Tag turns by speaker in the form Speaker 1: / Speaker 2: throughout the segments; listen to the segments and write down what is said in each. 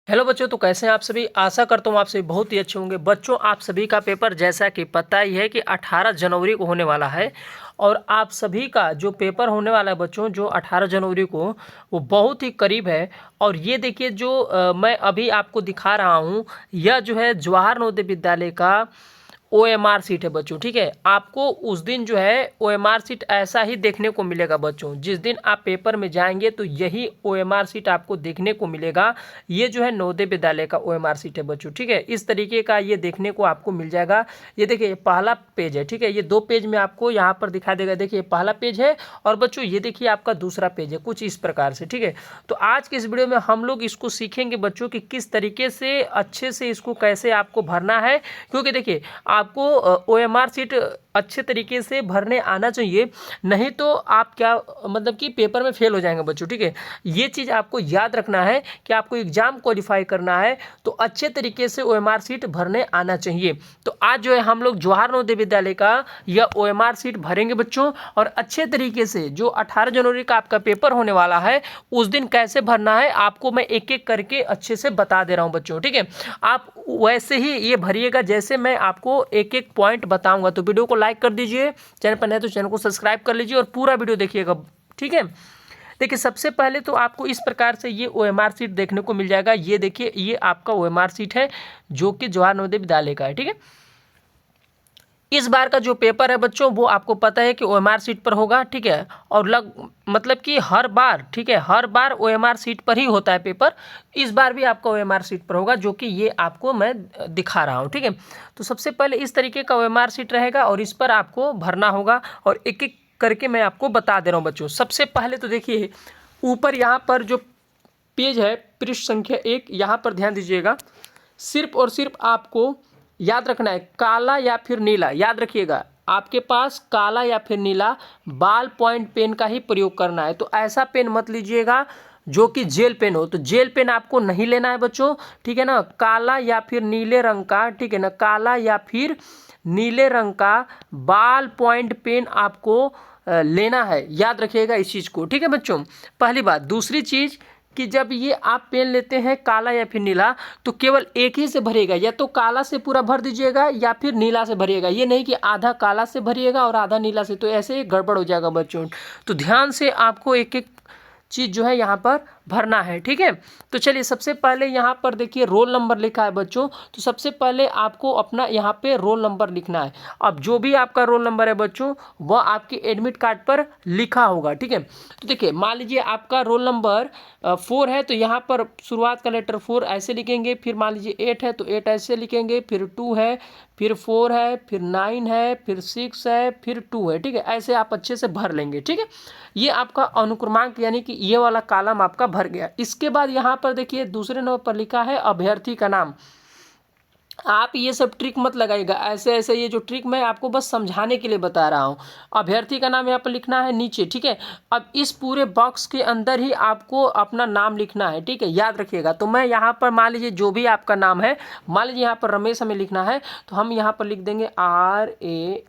Speaker 1: Hello बच्चों, तो कैसे हैं आप सभी। आशा करता हूँ आप सभी बहुत ही अच्छे होंगे। बच्चों, आप सभी का पेपर जैसा कि पता ही है कि 18 जनवरी को होने वाला है। और आप सभी का जो पेपर होने वाला है बच्चों, जो 18 जनवरी को, वो बहुत ही करीब है। और ये देखिए जो मैं अभी आपको दिखा रहा हूँ, यह जो है जवाहर नवोदय विद्यालय का OMR सीट है बच्चों। ठीक है, आपको उस दिन जो है OMR सीट ऐसा ही देखने को मिलेगा बच्चों। जिस दिन आप पेपर में जाएंगे तो यही OMR सीट आपको देखने को मिलेगा। ये जो है नवोदय विद्यालय का OMR सीट है बच्चों। ठीक है, इस तरीके का ये देखने को आपको मिल जाएगा। ये देखिए, ये पहला पेज है। ठीक है, ये 2 पेज में आपको यहाँ पर दिखा देगा। देखिए, पहला पेज है और बच्चों ये देखिए आपका दूसरा पेज है, कुछ इस प्रकार से। ठीक है, तो आज के इस वीडियो में हम लोग इसको सीखेंगे बच्चों कि किस तरीके से अच्छे से इसको कैसे आपको भरना है। क्योंकि देखिए, आपको OMR सीट अच्छे तरीके से भरने आना चाहिए, नहीं तो आप क्या मतलब कि पेपर में फेल हो जाएंगे बच्चों। ठीक है, ये चीज़ आपको याद रखना है कि आपको एग्जाम क्वालिफाई करना है तो अच्छे तरीके से OMR सीट भरने आना चाहिए। तो आज जो है हम लोग जवाहर नवोदय विद्यालय का यह OMR सीट भरेंगे बच्चों, और अच्छे तरीके से जो 18 जनवरी का आपका पेपर होने वाला है उस दिन कैसे भरना है आपको मैं एक एक करके अच्छे से बता दे रहा हूँ बच्चों। ठीक है, आप वैसे ही ये भरिएगा जैसे मैं आपको एक एक पॉइंट बताऊंगा। तो वीडियो को लाइक कर दीजिए, चैनल पर नए तो चैनल को सब्सक्राइब कर लीजिए और पूरा वीडियो देखिएगा। ठीक है, देखिए सबसे पहले तो आपको इस प्रकार से ये OMR सीट देखने को मिल जाएगा। ये देखिए, ये आपका OMR सीट है जो कि जवाहर नवोदय विद्यालय का है। ठीक है, इस बार का जो पेपर है बच्चों वो आपको पता है कि OMR सीट पर होगा। ठीक है, और मतलब कि हर बार, ठीक है, हर बार OMR सीट पर ही होता है पेपर। इस बार भी आपका OMR सीट पर होगा, जो कि ये आपको मैं दिखा रहा हूँ। ठीक है, तो सबसे पहले इस तरीके का OMR सीट रहेगा और इस पर आपको भरना होगा और एक एक करके मैं आपको बता दे रहा हूँ बच्चों। सबसे पहले तो देखिए, ऊपर यहाँ पर जो पेज है पृष्ठ संख्या 1, यहाँ पर ध्यान दीजिएगा। सिर्फ और सिर्फ आपको याद रखना है काला या फिर नीला। याद रखिएगा, आपके पास काला या फिर नीला बॉल पॉइंट पेन का ही प्रयोग करना है। तो ऐसा पेन मत लीजिएगा जो कि जेल पेन हो। तो जेल पेन आपको नहीं लेना है बच्चों। ठीक है ना, काला या फिर नीले रंग का, ठीक है ना, काला या फिर नीले रंग का बॉल पॉइंट पेन आपको लेना है। याद रखिएगा इस चीज़ को। ठीक है बच्चों, पहली बात। दूसरी चीज़ कि जब ये आप पेन लेते हैं काला या फिर नीला, तो केवल एक ही से भरिएगा। या तो काला से पूरा भर दीजिएगा या फिर नीला से भरिएगा। ये नहीं कि आधा काला से भरिएगा और आधा नीला से, तो ऐसे गड़बड़ हो जाएगा बच्चों। तो ध्यान से आपको एक एक चीज़ जो है यहाँ पर भरना है। ठीक है, तो चलिए सबसे पहले यहाँ पर देखिए रोल नंबर लिखा है बच्चों। तो सबसे पहले आपको अपना यहाँ पे रोल नंबर लिखना है। अब जो भी आपका रोल नंबर है बच्चों वह आपके एडमिट कार्ड पर लिखा होगा। ठीक है, तो देखिए मान लीजिए आपका रोल नंबर 4 है, तो यहाँ पर शुरुआत का लेटर 4 ऐसे लिखेंगे। फिर मान लीजिए 8 है तो 8 ऐसे लिखेंगे। फिर 2 है, फिर 4 है, फिर 9 है, फिर 6 है, फिर 2 है। ठीक है, ऐसे आप अच्छे से भर लेंगे। ठीक है, ये आपका अनुक्रमांक यानी कि ये वाला कॉलम आपका भर गया। इसके बाद यहाँ पर देखिए दूसरे नंबर पर लिखा है अभ्यर्थी का नाम। आप ये सब ट्रिक मत लगाइएगा, ऐसे ऐसे ये जो ट्रिक मैं आपको बस समझाने के लिए बता रहा हूँ। अभ्यर्थी का नाम यहाँ पर लिखना है नीचे। ठीक है, अब इस पूरे बॉक्स के अंदर ही आपको अपना नाम लिखना है। ठीक है, याद रखिएगा। तो मैं यहाँ पर मान लीजिए जो भी आपका नाम है, मान लीजिए यहाँ पर रमेश हमें लिखना है, तो हम यहाँ पर लिख देंगे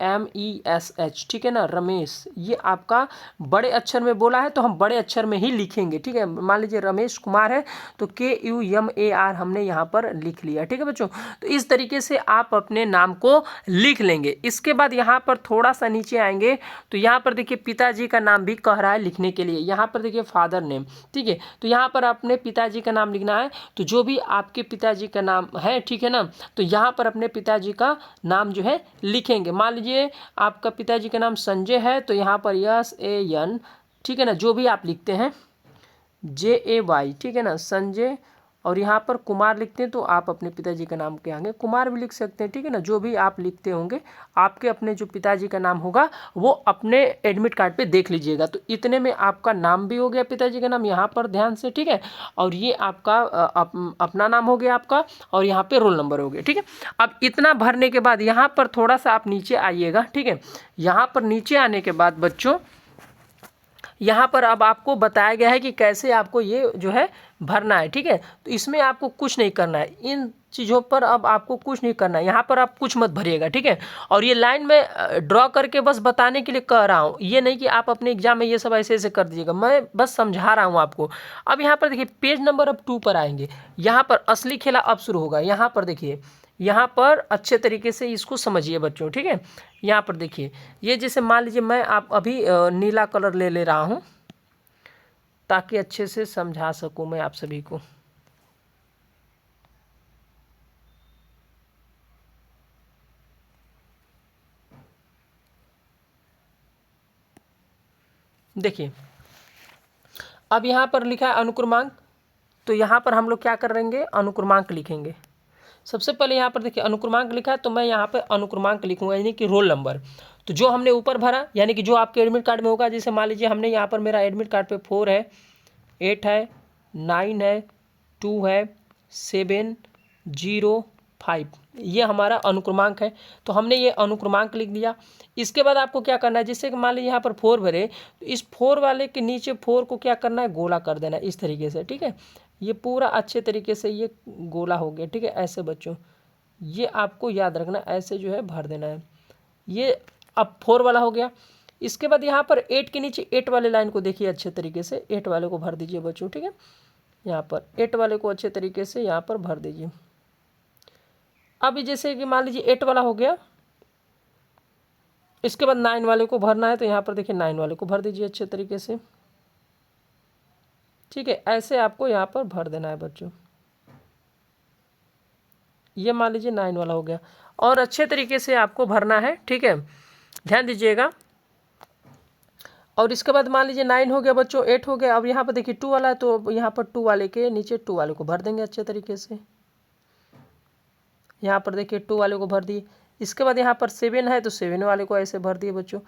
Speaker 1: RAMESH। ठीक है ना, रमेश। ये आपका बड़े अक्षर में बोला है तो हम बड़े अक्षर में ही लिखेंगे। ठीक है, मान लीजिए रमेश कुमार है तो KUMAR हमने यहाँ पर लिख लिया। ठीक है बच्चों, तो इस तरीके से आप अपने नाम को लिख लेंगे। इसके बाद यहाँ पर थोड़ा सा नीचे आएंगे तो यहाँ पर देखिए पिताजी का नाम भी कह रहा है लिखने के लिए। यहाँ पर देखिए फादर नेम। ठीक है, तो यहाँ पर अपने पिताजी का नाम लिखना है। तो जो भी आपके पिताजी का नाम है, ठीक है ना, तो यहाँ पर अपने पिताजी का नाम जो है लिखेंगे। मान लीजिए आपका पिताजी का नाम संजय है तो यहाँ पर SAN, ठीक है ना, जो भी आप लिखते हैं JAY, ठीक है ना, संजय। और यहाँ पर कुमार लिखते हैं तो आप अपने पिताजी का नाम के आगे कुमार भी लिख सकते हैं। ठीक है ना, जो भी आप लिखते होंगे आपके अपने जो पिताजी का नाम होगा वो अपने एडमिट कार्ड पे देख लीजिएगा। तो इतने में आपका नाम भी हो गया, पिताजी का नाम यहाँ पर ध्यान से। ठीक है, और ये आपका अपना नाम हो गया आपका, और यहाँ पे रोल नंबर हो गया। ठीक है, अब इतना भरने के बाद यहाँ पर थोड़ा सा आप नीचे आइएगा। ठीक है, यहाँ पर नीचे आने के बाद बच्चों यहाँ पर अब आपको बताया गया है कि कैसे आपको ये जो है भरना है, ठीक है। तो इसमें आपको कुछ नहीं करना है, इन चीज़ों पर अब आपको कुछ नहीं करना है, यहाँ पर आप कुछ मत भरिएगा, ठीक है। और ये लाइन में ड्रॉ करके बस बताने के लिए कह रहा हूँ, ये नहीं कि आप अपने एग्जाम में ये सब ऐसे ऐसे कर दीजिएगा, मैं बस समझा रहा हूँ आपको। अब यहाँ पर देखिए पेज नंबर अब 2 पर आएंगे, यहाँ पर असली खेला अब शुरू होगा। यहाँ पर देखिए, यहाँ पर अच्छे तरीके से इसको समझिए बच्चों, ठीक है। यहाँ पर देखिए, ये जैसे मान लीजिए मैं आप अभी नीला कलर ले रहा हूँ ताकि अच्छे से समझा सकूँ मैं आप सभी को। देखिए अब यहाँ पर लिखा है अनुक्रमांक, तो यहाँ पर हम लोग क्या करेंगे, अनुक्रमांक लिखेंगे। सबसे पहले यहाँ पर देखिए अनुक्रमांक लिखा है, तो मैं यहाँ पे अनुक्रमांक लिखूंगा, यानी कि रोल नंबर। तो जो हमने ऊपर भरा, यानी कि जो आपके एडमिट कार्ड में होगा, जैसे मान लीजिए हमने यहाँ पर मेरा एडमिट कार्ड पे 4 है, 8 है, 9 है, 2 है, 7, 0, 5, ये हमारा अनुक्रमांक है। तो हमने ये अनुक्रमांक लिख दिया। इसके बाद आपको क्या करना है, जैसे कि मान लीजिए यहाँ पर 4 भरे, तो इस 4 वाले के नीचे 4 को क्या करना है, गोला कर देना है इस तरीके से, ठीक है। ये पूरा अच्छे तरीके से ये गोला हो गया, ठीक है। ऐसे बच्चों ये आपको याद रखना, ऐसे जो है भर देना है। ये अब 4 वाला हो गया। इसके बाद यहाँ पर 8 के नीचे 8 वाले लाइन को देखिए अच्छे तरीके से, 8 वाले को भर दीजिए बच्चों, ठीक है। यहाँ पर 8 वाले को अच्छे तरीके से यहाँ पर भर दीजिए। अभी जैसे कि मान लीजिए 8 वाला हो गया, इसके बाद 9 वाले को भरना है, तो यहाँ पर देखिए 9 वाले को भर दीजिए अच्छे तरीके से, ठीक है। ऐसे आपको यहाँ पर भर देना है बच्चों। ये मान लीजिए 9 वाला हो गया, और अच्छे तरीके से आपको भरना है, ठीक है, ध्यान दीजिएगा। और इसके बाद मान लीजिए 9 हो गया बच्चों, 8 हो गया। अब यहाँ पर देखिए 2 वाला है, तो यहाँ पर 2 वाले के नीचे 2 वाले को भर देंगे अच्छे तरीके से। यहाँ पर देखिए 2 वाले को भर दिए। इसके बाद यहाँ पर 7 है, तो 7 वाले को ऐसे भर दिए बच्चों।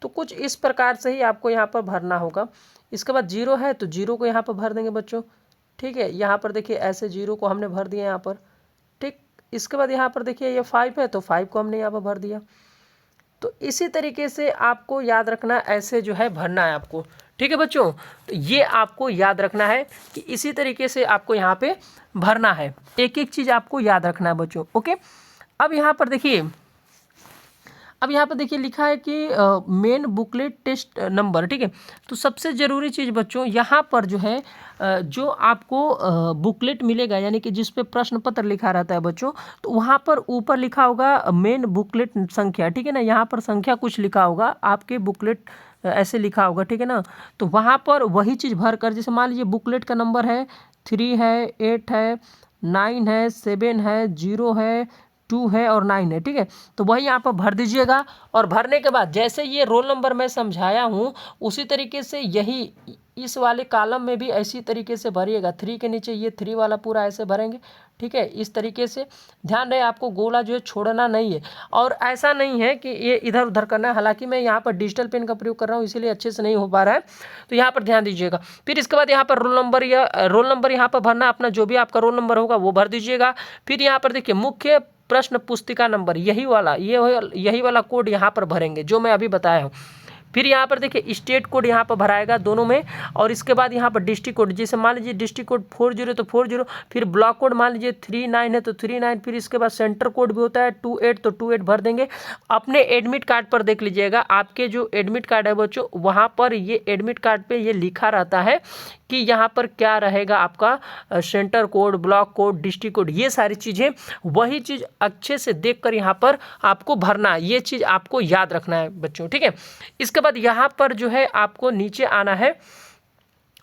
Speaker 1: तो कुछ इस प्रकार से ही आपको यहाँ पर भरना होगा। इसके बाद 0 है, तो 0 को यहाँ पर भर देंगे बच्चों, ठीक है। यहाँ पर देखिए ऐसे 0 को हमने भर दिया यहाँ पर, ठीक। इसके बाद यहाँ पर देखिए ये 5 है, तो 5 को हमने यहाँ पर भर दिया। तो इसी तरीके से आपको याद रखना, ऐसे जो है भरना है आपको, ठीक है बच्चों। तो ये आपको याद रखना है कि इसी तरीके से आपको यहाँ पे भरना है, एक एक चीज़ आपको याद रखना है बच्चों, ओके। अब यहाँ पर देखिए, अब यहाँ पर देखिए लिखा है कि मेन बुकलेट टेस्ट नंबर, ठीक है। तो सबसे ज़रूरी चीज़ बच्चों यहाँ पर जो है, जो आपको बुकलेट मिलेगा, यानी कि जिस पे प्रश्न पत्र लिखा रहता है बच्चों, तो वहाँ पर ऊपर लिखा होगा मेन बुकलेट संख्या, ठीक है ना। यहाँ पर संख्या कुछ लिखा होगा, आपके बुकलेट ऐसे लिखा होगा, ठीक है ना। तो वहाँ पर वही चीज़ भर कर, जैसे मान लीजिए बुकलेट का नंबर है 3 है, 8 है, 9 है, 7 है, 0 है, 2 है और 9 है, ठीक है। तो वही यहाँ पर भर दीजिएगा। और भरने के बाद जैसे ये रोल नंबर मैं समझाया हूँ, उसी तरीके से यही इस वाले कॉलम में भी ऐसी तरीके से भरिएगा। 3 के नीचे ये 3 वाला पूरा ऐसे भरेंगे, ठीक है। इस तरीके से ध्यान रहे, आपको गोला जो है छोड़ना नहीं है। और ऐसा नहीं है कि ये इधर उधर करना है, हालांकि मैं यहाँ पर डिजिटल पेन का प्रयोग कर रहा हूँ, इसीलिए अच्छे से नहीं हो पा रहा है, तो यहाँ पर ध्यान दीजिएगा। फिर इसके बाद यहाँ पर रोल नंबर यहाँ पर भरना, अपना जो भी आपका रोल नंबर होगा वो भर दीजिएगा। फिर यहाँ पर देखिए मुख्य प्रश्न पुस्तिका नंबर, यही वाला कोड यहाँ पर भरेंगे जो मैं अभी बताया हूँ। फिर यहाँ पर देखिए स्टेट कोड यहाँ पर भराएगा दोनों में, और इसके बाद यहाँ पर डिस्ट्रिक्ट कोड, जैसे मान लीजिए डिस्ट्रिक्ट कोड 40 तो 40, फिर ब्लॉक कोड मान लीजिए 39 है तो 39, फिर इसके बाद सेंटर कोड भी होता है 28 तो 28 भर देंगे। अपने एडमिट कार्ड पर देख लीजिएगा, आपके जो एडमिट कार्ड है बच्चों, वहाँ पर ये एडमिट कार्ड पे ये लिखा रहता है कि यहाँ पर क्या रहेगा आपका centre code, block code, district code, ये सारी चीज़ें, वही चीज़ अच्छे से देखकर यहाँ पर आपको भरना है। ये चीज़ आपको याद रखना है बच्चों, ठीक है। इसके बाद यहाँ पर जो है आपको नीचे आना है।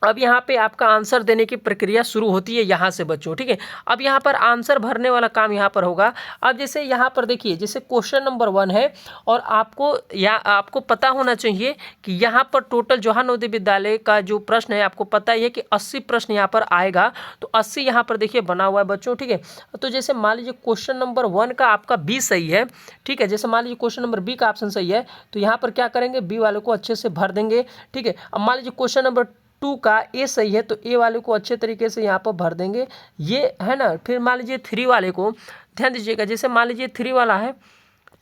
Speaker 1: अब यहाँ पे आपका आंसर देने की प्रक्रिया शुरू होती है यहाँ से बच्चों, ठीक है। अब यहाँ पर आंसर भरने वाला काम यहाँ पर होगा। अब जैसे यहाँ पर देखिए, जैसे क्वेश्चन नंबर 1 है, और आपको पता होना चाहिए कि यहाँ पर टोटल जवाहर नवोदय विद्यालय का जो प्रश्न है, आपको पता ही है कि 80 प्रश्न यहाँ पर आएगा। तो 80 यहाँ पर देखिए बना हुआ है बच्चों, ठीक है। तो जैसे मान लीजिए क्वेश्चन नंबर 1 का आपका बी सही है, ठीक है। जैसे मान लीजिए क्वेश्चन नंबर बी का ऑप्शन सही है, तो यहाँ पर क्या करेंगे, बी वाले को अच्छे से भर देंगे, ठीक है। अब मान लीजिए क्वेश्चन नंबर 2 का ए सही है, तो ए वाले को अच्छे तरीके से यहाँ पर भर देंगे, ये है ना। फिर मान लीजिए 3 वाले को ध्यान दीजिएगा, जैसे मान लीजिए 3 वाला है,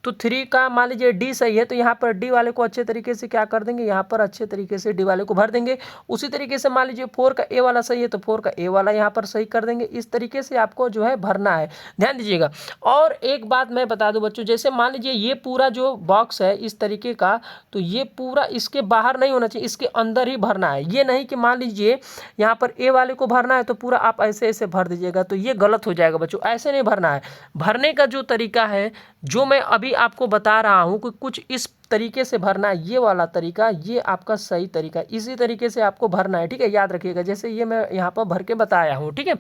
Speaker 1: तो 3 का मान लीजिए डी सही है, तो यहाँ पर डी वाले को अच्छे तरीके से क्या कर देंगे, यहाँ पर अच्छे तरीके से डी वाले को भर देंगे। उसी तरीके से मान लीजिए 4 का ए वाला सही है, तो 4 का ए वाला यहाँ पर सही कर देंगे। इस तरीके से आपको जो है भरना है, ध्यान दीजिएगा। और एक बात मैं बता दूं बच्चों, जैसे मान लीजिए ये पूरा जो बॉक्स है इस तरीके का, तो ये पूरा इसके बाहर नहीं होना चाहिए, इसके अंदर ही भरना है। ये नहीं कि मान लीजिए यहाँ पर ए वाले को भरना है तो पूरा आप ऐसे ऐसे भर दीजिएगा, तो ये गलत हो जाएगा बच्चों। ऐसे नहीं भरना है। भरने का जो तरीका है जो मैं अभी आपको बता रहा हूँ कि कुछ इस तरीके से भरना है, ये वाला तरीका, ये आपका सही तरीका, इसी तरीके से आपको भरना है, ठीक है। याद रखिएगा, जैसे ये मैं यहाँ पर भर के बताया हूँ, ठीक है।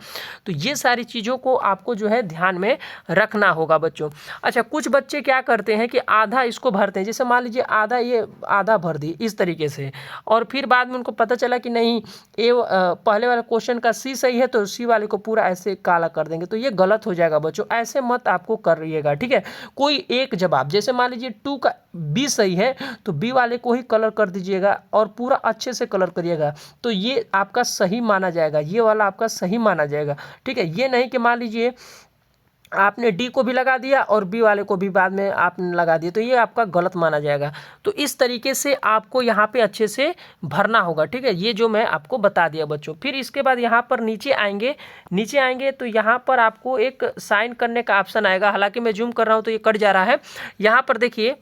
Speaker 1: तो ये सारी चीज़ों को आपको जो है ध्यान में रखना होगा बच्चों। अच्छा, कुछ बच्चे क्या करते हैं कि आधा इसको भरते हैं, जैसे मान लीजिए आधा, ये आधा भर दी इस तरीके से, और फिर बाद में उनको पता चला कि नहीं पहले वाले क्वेश्चन का सी सही है, तो सी वाले को पूरा ऐसे काला कर देंगे, तो ये गलत हो जाएगा बच्चों। ऐसे मत आपको करिएगा, ठीक है। कोई एक जवाब, जैसे मान लीजिए 2 का बी सही है, तो बी वाले को ही कलर कर दीजिएगा और पूरा अच्छे से कलर करिएगा, तो ये आपका सही माना जाएगा, ये वाला आपका सही माना जाएगा, ठीक है। ये नहीं कि मान लीजिए आपने डी को भी लगा दिया और बी वाले को भी बाद में आपने लगा दिया, तो ये आपका गलत माना जाएगा। तो इस तरीके से आपको यहाँ पे अच्छे से भरना होगा, ठीक है। ये जो मैं आपको बता दिया बच्चों। फिर इसके बाद यहाँ पर नीचे आएंगे तो यहाँ पर आपको एक साइन करने का ऑप्शन आएगा। हालांकि मैं जूम कर रहा हूँ तो ये कट जा रहा है। यहाँ पर देखिए,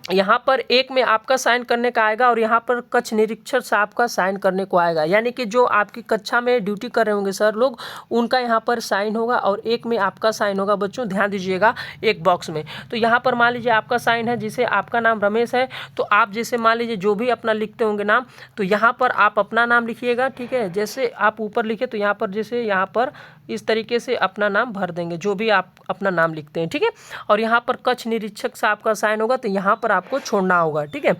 Speaker 1: यहाँ पर एक में आपका साइन करने का आएगा और यहाँ पर कक्ष निरीक्षक साहब का साइन करने को आएगा, यानी कि जो आपकी कक्षा में ड्यूटी कर रहे होंगे सर लोग, उनका यहाँ पर साइन होगा और एक में आपका साइन होगा बच्चों। ध्यान दीजिएगा, एक बॉक्स में। तो यहाँ पर मान लीजिए आपका साइन है, जिसे आपका नाम रमेश है, तो आप जैसे मान लीजिए जो भी अपना लिखते होंगे नाम, तो यहाँ पर आप अपना नाम लिखिएगा, ठीक है। जैसे आप ऊपर लिखे तो यहाँ पर जैसे यहाँ पर इस तरीके से अपना नाम भर देंगे, जो भी आप अपना नाम लिखते हैं, ठीक है। और यहाँ पर कक्ष निरीक्षक साहब का साइन होगा, तो यहाँ पर आपको छोड़ना होगा, ठीक है।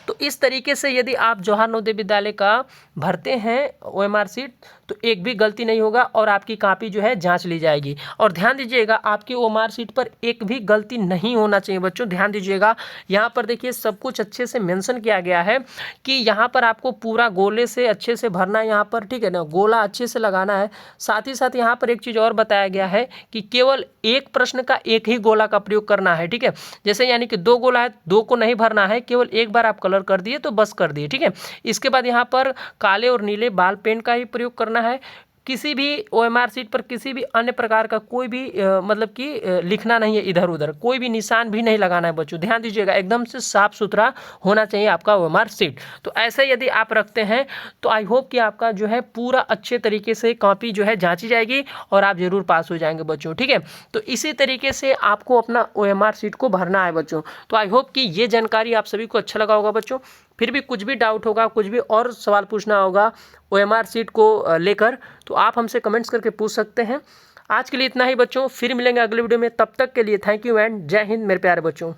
Speaker 1: तो इस तरीके से यदि आप जवाहर नवोदय विद्यालय का भरते हैं OMR शीट, तो एक भी गलती नहीं होगा और आपकी कॉपी जो है जांच ली जाएगी। और ध्यान दीजिएगा, आपकी OMR शीट पर एक भी गलती नहीं होना चाहिए बच्चों। ध्यान दीजिएगा, यहाँ पर देखिए सब कुछ अच्छे से मेंशन किया गया है कि यहाँ पर आपको पूरा गोले से अच्छे से भरना है, यहाँ पर, ठीक है ना, गोला अच्छे से लगाना है। साथ ही साथ यहाँ पर एक चीज़ और बताया गया है कि केवल एक प्रश्न का एक ही गोला का प्रयोग करना है, ठीक है। जैसे यानी कि 2 गोला है, 2 को नहीं भरना है, केवल एक बार आप कलर कर दिए तो बस कर दिए, ठीक है। इसके बाद यहाँ पर काले और नीले बाल पेन का ही प्रयोग करना है। किसी भी OMR शीट पर किसी भी अन्य प्रकार का कोई भी मतलब कि लिखना नहीं है, इधर उधर कोई भी निशान भी नहीं लगाना है बच्चों। ध्यान दीजिएगा, एकदम से साफ सुथरा होना चाहिए आपका OMR शीट। तो ऐसे यदि आप रखते हैं तो आई होप कि आपका जो है पूरा अच्छे तरीके से कॉपी जो है जांची जाएगी और आप जरूर पास हो जाएंगे बच्चों, ठीक है। तो इसी तरीके से आपको अपना OMR शीट को भरना है बच्चों। तो आई होप कि ये जानकारी आप सभी को अच्छा लगा होगा बच्चों। फिर भी कुछ भी डाउट होगा, कुछ भी और सवाल पूछना होगा OMR शीट को लेकर, तो आप हमसे कमेंट्स करके पूछ सकते हैं। आज के लिए इतना ही बच्चों, फिर मिलेंगे अगले वीडियो में। तब तक के लिए थैंक यू एंड जय हिंद मेरे प्यारे बच्चों।